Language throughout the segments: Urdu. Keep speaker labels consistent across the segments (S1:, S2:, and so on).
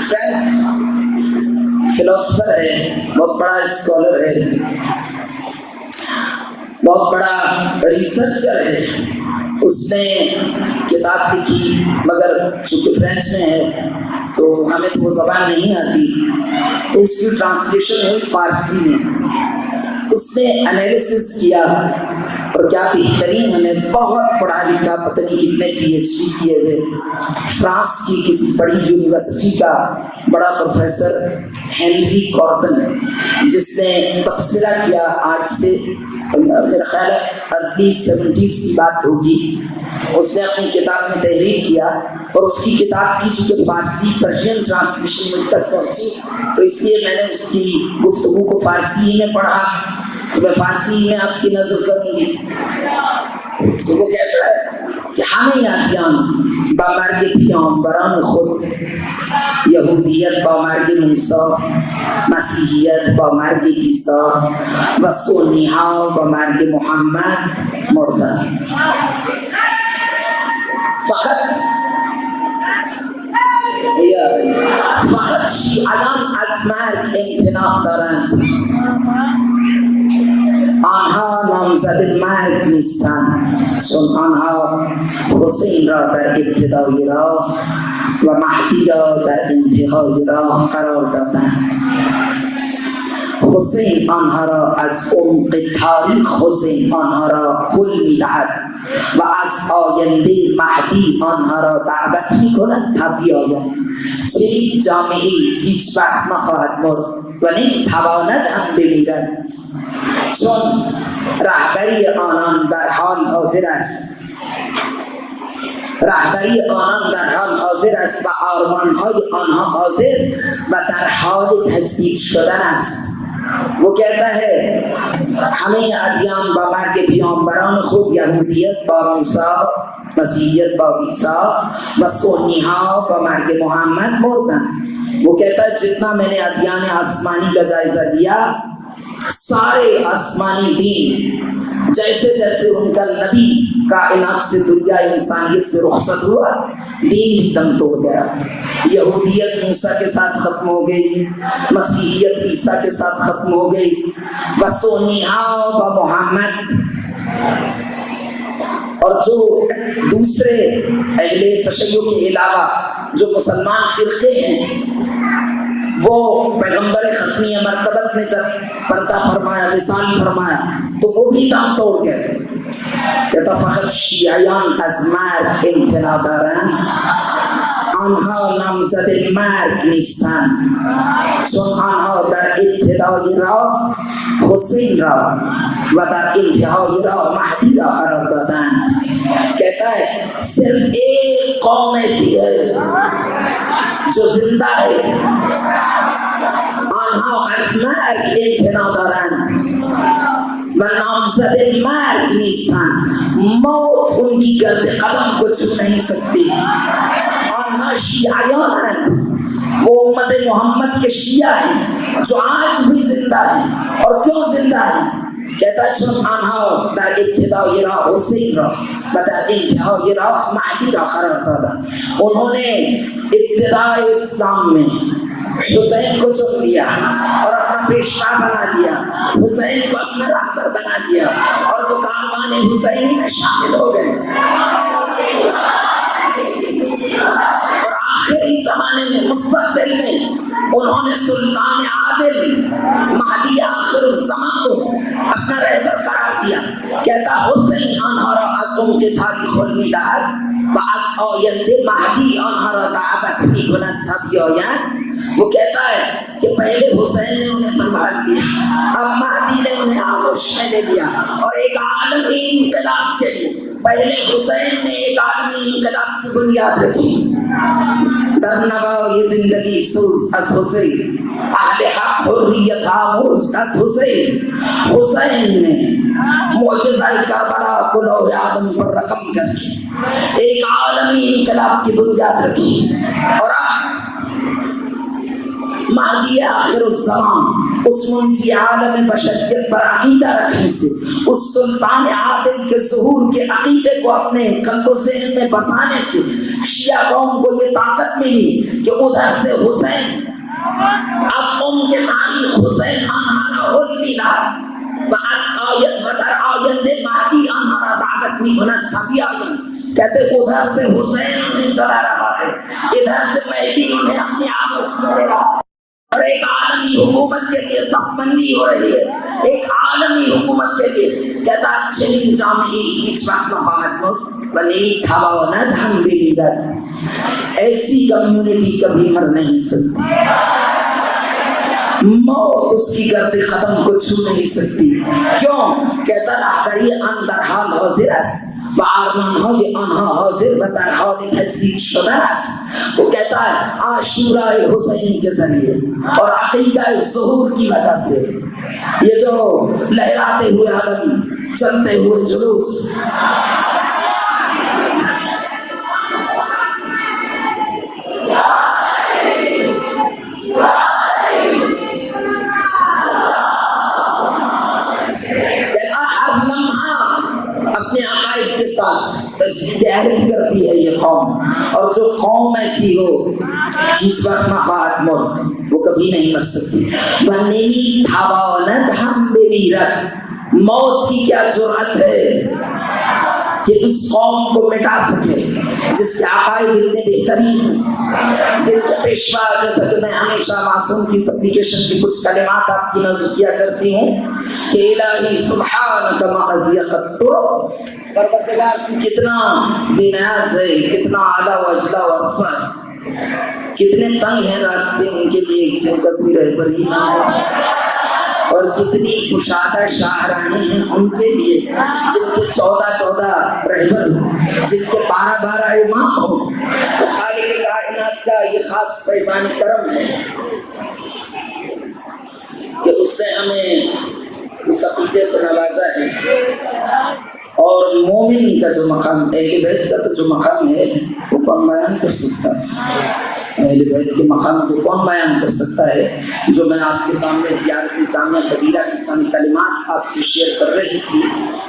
S1: فرینک فلاسفر ہے، بہت بڑا اسکالر ہے، بہت بڑا ریسرچر ہے. اس نے کتاب لکھی، مگر چونکہ فرینچ میں ہے تو ہمیں تو وہ زبان نہیں آتی، تو اس کی ٹرانسلیشن ہے فارسی میں. اس نے انالیسس کیا اور کیا بہترین، ہمیں بہت پڑھا لکھا، پتہ نہیں کتنے پی ایچ ڈی کیے ہوئے، فرانس کی کسی بڑی یونیورسٹی کا بڑا پروفیسر ہینری کاربن، جس نے تبصرہ کیا آج سے میرا خیال ہے ارلی 70s کی بات ہوگی. اس نے اپنی کتاب میں تحریر کیا اور اس کی کتاب کی چونکہ فارسی پرشین ٹرانسلیشن مجھ تک پہنچی تو اس لیے میں نے اس کی گفتگو کو فارسی میں پڑھا. تو میں فارسی میں آپ کی نظر کروں گی. تو وہ کہتا ہے کہ ہمیں ادیان بامرگ پیامبران خود، یہودیت بامرگ موسی، مسیحیت بامرگ عیسی و سنی ها بامرگ محمد مردن. فقط شیعیان از مرگ امتناع دارند، آنها نامزد مرگ نیستند، چون آنها حسین را در ابتدای راه و مهدی را در انتهای راه قرار دادند. حسین آنها را از عمق تاریخ، حسین آنها را حل می‌دهد و از آینده مهدی آنها را دعوت می‌کند تا بیایند. چنین جامعه هیچ وقت نخواهد مرد و نمی‌تواند هم بمیرد، چون رهبری آنان در حال حاضر است، رهبری آنان در حال حاضر است و آرمان‌های آنها حاضر و در حال تجدید شدن است. وہ کہتا ہے ہمیں ادیان با مرگ پیامبران خود، یہودیت با موسی، مسیحیت با عیسی و سنی ها با مرگ محمد مردن. وہ کہتا ہے جتنا میں نے ادیان آسمانی کا جائزہ لیا، سارے آسمانی دین جیسے جیسے ان کا نبی کائنات سے دنیا انسانیت سے رخصت ہوا، دین بھی دم توڑ گیا. یہودیت موسیٰ کے ساتھ ختم ہو گئی، مسیحیت عیسیٰ کے ساتھ ختم ہو گئی، بسونیہا و محمد. اور جو دوسرے اہل تشیع کے علاوہ جو مسلمان فرقے ہیں، وہ پیغمبر ختمی مرتبت میں جب پردہ فرمایا، وصال فرمایا، تو وہ بھی دم توڑ گئے. کہتا فقط شیعیان از مرگ امتناع دارند، آنها نامزد مرگ نیستند، چون آنها در ابتدای راه حسین را و در انتهای راه مهدی را قرار دادند. کہتا ہے صرف ایک قوم ایسی ہے جو زندہ ہے، آنها از مرگ امتناع دارند و نامزد مرگ نیستند، موت ان کی گرد قدم کو چھو نہیں سکتی. آنها شیعیان ہیں، وہ امت محمد کے شیعہ ہیں جو آج بھی زندہ ہیں. اور کیوں زندہ ہیں؟ کہتا ہے چون آنها در ابتدای راه حسین را و در انتهای راه مهدی را قرار دادن. انہوں نے ابتداء اسلام میں حسین کو چن لیا اور اپنا پیشوا بنا دیا، حسین کو اپنا رہبر بنا دیا اور وہ کاروان حسینی میں شامل ہو گئے. اور آخری زمانے میں مستقبل میں انہوں نے سلطان عادل مہدی آخر الزمان کو اپنا رہبر قرار دیا. کہتا حسین آنها را از عمق تاریخ می‌دهد و از آینده مهدی آنها را دعوت می‌کند تا بیایند. وہ کہتا ہے کہ پہلے حسین نے انہیں سنبھال لیا، اب مہدی نے انہیں آغوش میں لے لیا اور ایک عالمی انقلاب کے لیے پہلے حسین نے ایک عالمی انقلاب کی بنیاد رکھی. در نوای زندگی سوز از حسین، اہل حق حریت آموز از حسین. حسین نے معجزہ کربلا کو لوح آدم پر رقم کر کے ایک عالمی انقلاب کی بنیاد رکھی. اور اب مہدی آخر الزمان اس منجی عالم بشریت پر عقیدہ رکھنے سے، اس سلطان عادل کے ظہور کے عقیدے کو اپنے قلب و ذہن میں بسانے سے شیعہ قوم کو یہ طاقت ملی کہ ادھر سے حسین از قوم کے تاریخ حسین انہارا ہولیدہ بعض آیت بدر آیت مہدی انہارا دعوت میں بنت تھبی آیت کہتے ادھر سے حسین انہیں چلا رہا ہے، ادھر سے مہدی انہیں اپنے آپ اس میں لے رہا ہے، اور ایک عالمی حکومت کے لیے سخت بندی ہو رہی ہے، ایک عالمی حکومت کے لیے کہتا چنین جامعی ہیچ وقت مخواہد بنی تھاوا و نہ دھن بلیدر، ایسی کمیونٹی کبھی مر نہیں سکتی، موت اس کی گرد ختم کو چھو نہیں سکتی، کیوں؟ کہتا رہبری اندر حال حاضر است و آرمان های آنها حاضر و در حال تجدید شده است. وہ کہتا ہے عاشورہ حسینی کے ذریعے اور عقیدہ ظہور کی وجہ سے یہ جو لہراتے ہوئے علم، چلتے ہوئے جلوس، تجدید عہد کرتی ہے یہ قوم، اور جو قوم ایسی ہو جس وقت مخواہد مرد وہ کبھی نہیں مر سکتی. بنیمی تھاواند ہم بمیرد، موت کی کیا جرأت ہے کہ اس قوم کو مٹا سکے جس کے عقائد اتنے بہترین ہیں، جن کے پیشوا، جیسا کہ میں ہمیشہ معصوم کی سپلیکیشن کی کچھ کلمات آپ کی نظر کیا کرتی ہوں کہ الہی سبحانک ما ازیق الطرق، پروردگار تو کتنا بے نیاز ہے، کتنا اعلیٰ و اجلا و ارفع، کتنے تنگ ہیں راستے ان کے لیے جن کا کوئی رہبر ہی نہ ہو، اور کتنی کشادہ شاہراہیں ہیں ان کے لیے جن کے 14 رہبر ہوں، جن کے 12 امام ہوں. تو خالق کائنات کا یہ خاص فیضان کرم ہے کہ اس نے ہمیں اس عقیدے سے نوازا ہے. اور مومن کا جو مقام، اہل بیت کا تو جو مقام ہے وہ کون بیان کر سکتا ہے؟ اہل بیت کے مقام کو کون بیان کر سکتا ہے؟ جو میں آپ کے سامنے زیارت جامعہ کبیرہ کی چند کلمات آپ سے شیئر کر رہی تھی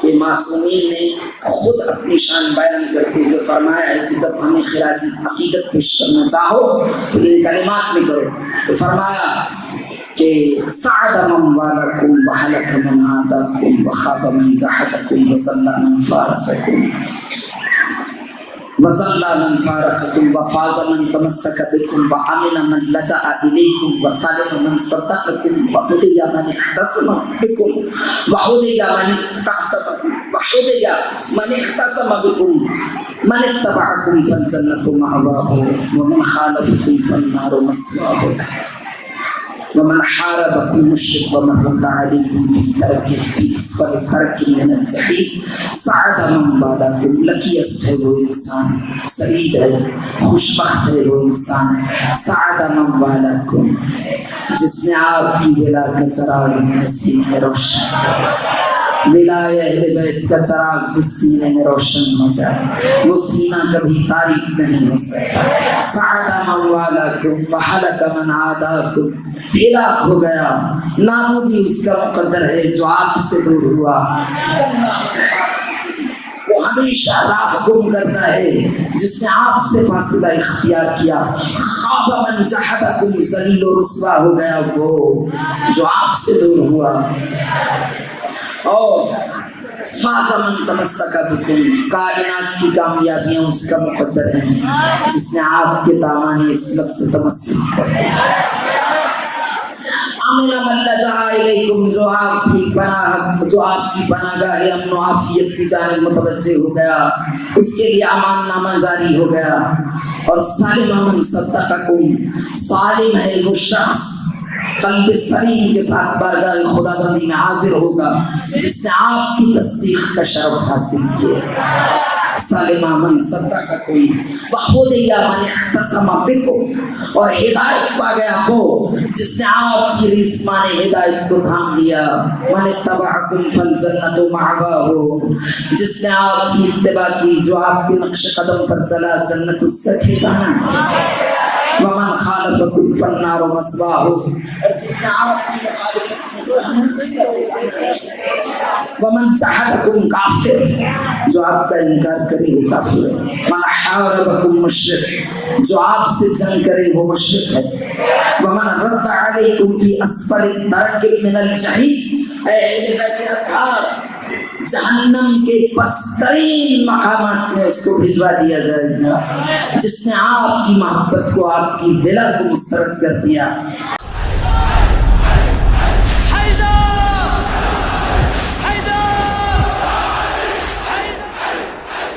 S1: کہ معصومین نے خود اپنی شان بیان کرتے ہوئے فرمایا ہے کہ جب ہمیں خراج عقیدت پیش کرنا چاہو تو ان کلمات میں کرو. تو فرمایا کہ سعد من والکم وحلک من عاداکم وخاب من جحدکم وصل من فارقکم وفاز من تمسک بکم وامن من لجأ الیکم وصالح من صدقکم وحدی من احتسم بکم وحدی من احتسم بکم من اتبعکم فالجنة مأواہ ومن خالفکم فالنار مثواہ ومن حاربكم مشرك ومن رد عليكم في اسفل الترك من الجحيم سعد من بعدكم. لکیس ہے وہ انسان، سعید ہے، خوشبخت ہے وہ انسان، سعد من بعدكم جس نے آپ کی ولا کا چراغ میں سینے میں روشن کیا. ولائے اہل بیت کا چراغ جس سینے میں روشن ہو جائے وہ سینہ کبھی تاریک نہیں ہو سکتا. سعد من والاکم وحلک من عاداکم، ہلاک ہو گیا، نابودی اس کا مقدر ہے جو آپ سے دور ہوا. وہ ہمیشہ راہ گم کرتا ہے جس نے آپ سے فاصلہ اختیار کیا. خواب من جحدکم، ذلیل و رسوا ہو گیا وہ جو آپ سے دور ہوا. اور فاز من تمسک بکم، کائنات کی کامیابیاں اس کا مقدر ہیں جس نے آپ کے دامن اسلام سے تمسک کر دیا. امن من لجأ الیکم، جو آپ کی پناہ گاہ امن و عافیت کی جانب متوجہ ہو گیا اس کے لیے امان نامہ جاری ہو گیا. اور سالم من صدقکم، سالم ہے وہ شخص قلب سلیم کے ساتھ بارگاہ خدا بندی میں حاضر ہوگا جس نے آپ کی تصدیق کا شرف حاصل کیا. سالم من صدقکم وہدی من احتسم بکم، اور ہدایت پا گیا وہ جس نے آپ کی رسمان ہدایت کو تھام لیا. من اتبعکم فالجنۃ مأواہ، جس نے آپ کی اتباع کی، جو آپ کے نقش قدم پر چلا، جنت اس کا ٹھکانہ ہے. ومن خالفکم فالنار مثواہ، اور جس نے آپ کی مخالفت کی ومن جحدکم کافر، جو آپ کا انکار کرے وہ کافر ہے، من حاربکم مشرک، جو آپ سے جنگ کرے وہ مشرک ہے، ومن رد علیکم فی اسفل الدرک من الجحیم، اے اہل بیت اطہار، جہنم کے پسترین مقامات میں اس کو بھجوا دیا جائے گا، جس نے آپ کی محبت کو، آپ کی دل کو مسترد کر دیا۔